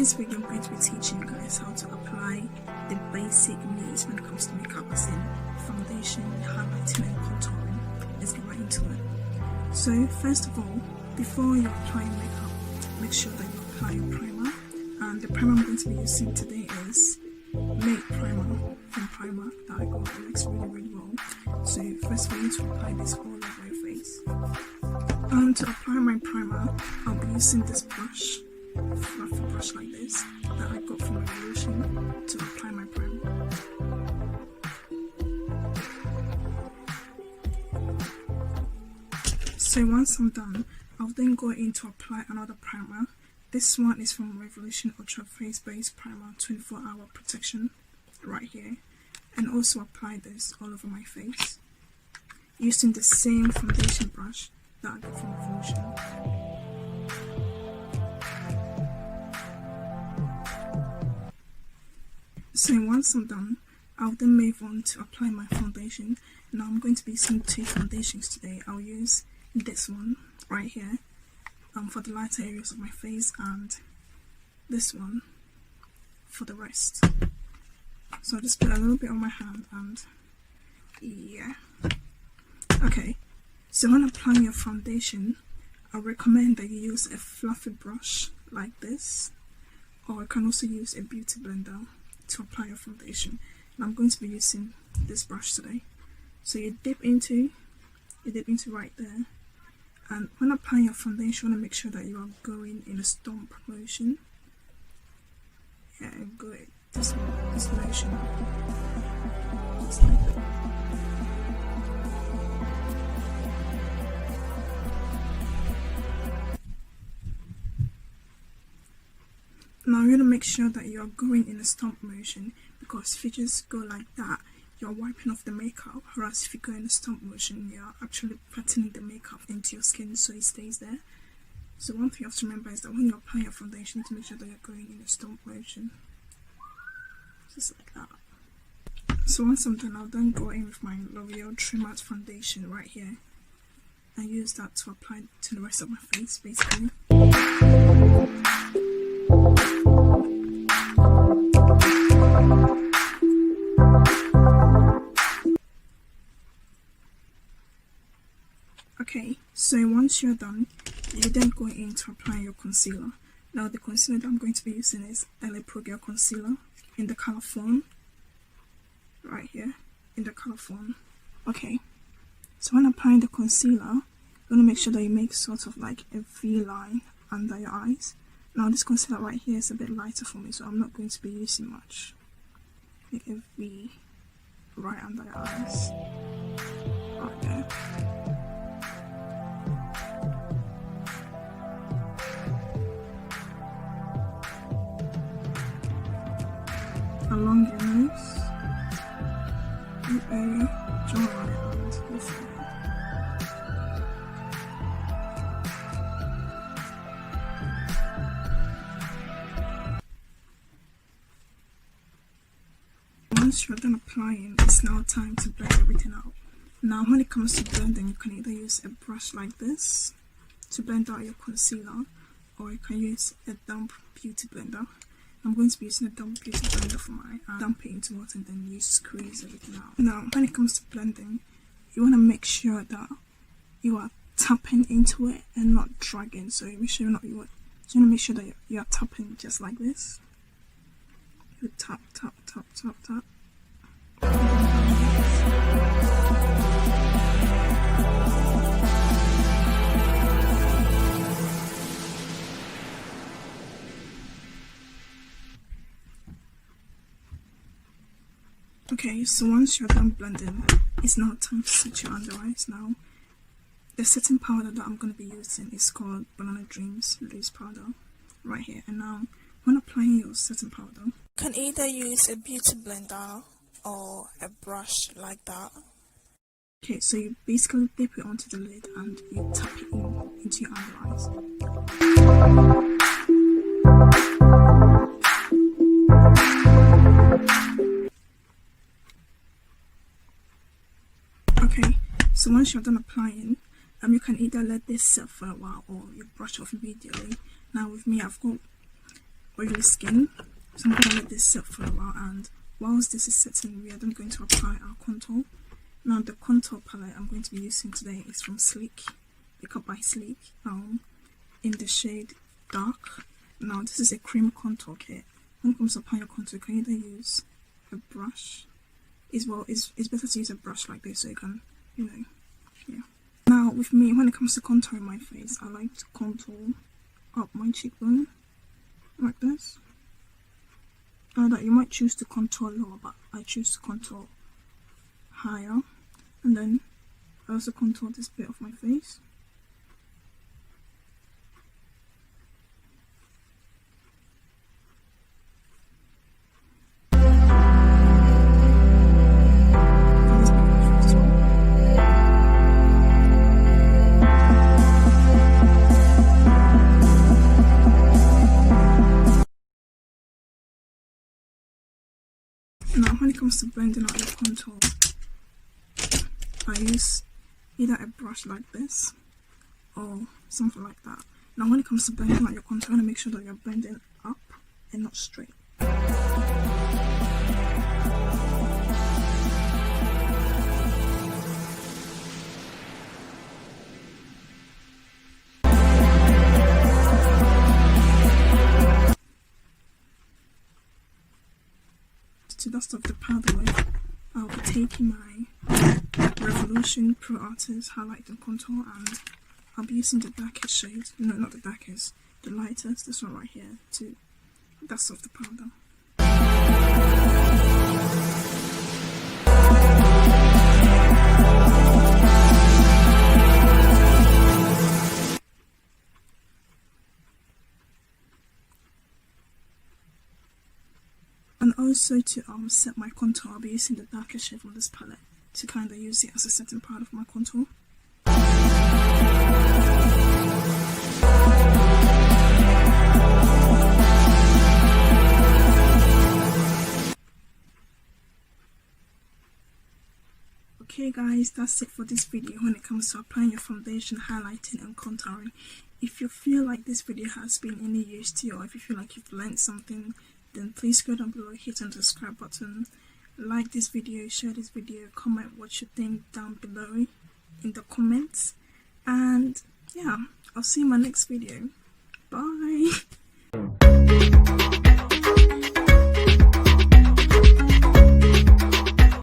this video I'm going to be teaching you guys how to apply the basic needs when it comes to makeup, as in foundation, highlighting and contouring. Let's get right into it. So first of all, before you apply makeup, make sure that you apply your primer, and the primer I'm going to be using today is Make Primer from Primark that I got. It works really well. So first we need to apply this all over your face. And to apply my primer, I'll be using this brush, a fluffy brush like this that I got from Revolution to apply my primer. So once I'm done, I'll then go in to apply another primer. This one is from Revolution Ultra Face Base Primer 24-hour protection right here, and also apply this all over my face using the same foundation brush that I got from Revolution. So once I'm done, I'll then move on to apply my foundation. Now I'm going to be using two foundations today. I'll use this one right here for the lighter areas of my face, and this one for the rest. So I'll just put a little bit on my hand, and yeah. Okay, so when applying your foundation, I recommend that you use a fluffy brush like this, or you can also use a beauty blender to apply your foundation. And I'm going to be using this brush today. So you dip into right there, and when applying your foundation, you want to make sure that you are going in a stomp motion. Yeah, go this motion. Just like that. Now you want to make sure that you are going in a stomp motion, because if you just go like that, you're wiping off the makeup, whereas if you go in a stomp motion, you're actually patterning the makeup into your skin so it stays there. So one thing you have to remember is that when you apply your foundation, you need to make sure that you're going in a stomp motion, just like that. So once I'm done, I'll then go in with my L'Oreal True Matte foundation right here and use that to apply to the rest of my face, basically. Okay, so once you're done, you then go in to apply your concealer. Now the concealer that I'm going to be using is APPAREL concealer in the color Fawn, right here, in the color Fawn. Okay, so when applying the concealer, you want to make sure that you make sort of like a V line under your eyes. Now this concealer right here is a bit lighter for me, so I'm not going to be using much. Make a V right under your eyes, right there. Along your nose, lip area, jawline, and this area. Once you're done applying, it's now time to blend everything out. Now when it comes to blending, you can either use a brush like this to blend out your concealer, or you can use a damp beauty blender. I'm going to be using a damp beauty blender for mine, and dump it into water and then you squeeze everything out. Now when it comes to blending, you want to make sure that you are tapping into it and not dragging. So make sure you want to make sure that you are tapping just like this. You tap, tap, tap, tap, tap. Okay, so once you're done blending, it's now time to set your under eyes. Now, the setting powder that I'm going to be using is called Banana Dreams Loose Powder, right here. And now, when applying your setting powder, you can either use a beauty blender or a brush like that. Okay, so you basically dip it onto the lid and you tap it into your under eyes. Okay, so once you're done applying, you can either let this set for a while or you brush off immediately. Now with me, I've got oily skin, so I'm going to let this set for a while, and whilst this is setting, we are then going to apply our contour. Now the contour palette I'm going to be using today is from Sleek, Pick Up by Sleek, in the shade Dark. Now this is a cream contour kit. When it comes to applying your contour, you can either use a brush. It's better to use a brush like this so you can, yeah. Now with me, when it comes to contouring my face, I like to contour up my cheekbone like this. That you might choose to contour lower, but I choose to contour higher. And then I also contour this bit of my face. Now when it comes to blending out your contour, I use either a brush like this or something like that. Now when it comes to blending out your contour, you want to make sure that you're blending up and not straight. To dust off the powder with, I'll be taking my Revolution Pro Artist highlight and contour, and I'll be using the darkest shade, no, not the darkest, the lightest, this one right here, to dust off the powder. And also to set my contour, I'll be using the darkest shade from this palette to kind of use it as a setting part of my contour. Okay guys, that's it for this video when it comes to applying your foundation, highlighting and contouring. If you feel like this video has been any use to you, or if you feel like you've learned something, then please go down below, hit on the subscribe button, like this video, share this video, comment what you think down below in the comments, and yeah, I'll see you in my next video. Bye.